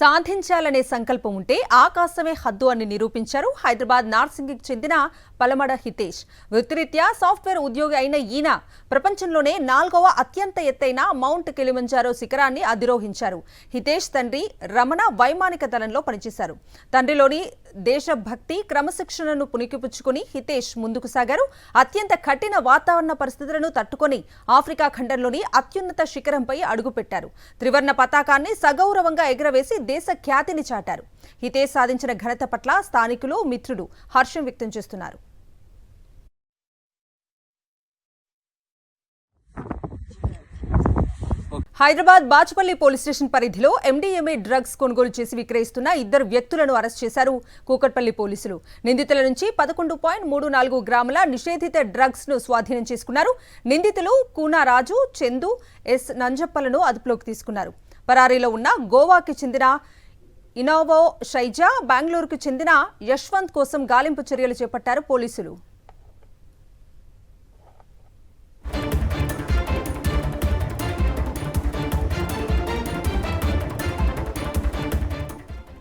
సాధించాలనే సంకల్పం ఉంటే ఆకాశమే హద్దు అని నిరూపించారు హైదరాబాద్ నార్సింగికి చెందిన పలమడ హితేష్. వృత్తిరీత్యా సాఫ్ట్వేర్ ఉద్యోగి అయిన ఈయన ప్రపంచంలోనే 4వ అత్యంత ఎత్తైన మౌంట్ కిలిమంజారో శిఖరాన్ని అధిరోహించారు. హితేష్ తండ్రి రమణ వైమానిక దళంలో పనిచేశారు. తండ్రిలోని దేశభక్తి క్రమశిక్షణను పుణికిపుచ్చుకుని హితేష్ ముందుకు సాగారు. అత్యంత కఠిన వాతావరణ పరిస్థితులను తట్టుకొని ఆఫ్రికా ఖండంలోని అత్యున్నత శిఖరంపై అడుగుపెట్టారు. త్రివర్ణ పతాకాన్ని సగౌరవంగా ఎగురవేసి దేశ ఖ్యాతిని చాటారు. హితేష్ సాధించిన ఘనత పట్ల స్థానికులు, మిత్రులు హర్షం వ్యక్తం చేస్తున్నారు. హైదరాబాద్ బాచుపల్లి పోలీస్ స్టేషన్ పరిధిలో ఎండీఎంఏ డ్రగ్స్ కొనుగోలు చేసి విక్రయిస్తున్న 2 వ్యక్తులను అరెస్ట్ చేశారు కూకట్పల్లి పోలీసులు. నిందితుల నుంచి 11.34 గ్రాముల నిషేధిత డ్రగ్స్ ను స్వాధీనం చేసుకున్నారు. నిందితులు కూనారాజు, చందు, ఎస్ నంజప్పలను అదుపులోకి తీసుకున్నారు. పరారీలో ఉన్న గోవాకి చెందిన ఇనోవో షైజా, బెంగళూరుకు చెందిన యశ్వంత్ కోసం గాలింపు చర్యలు చేపట్టారు పోలీసులు.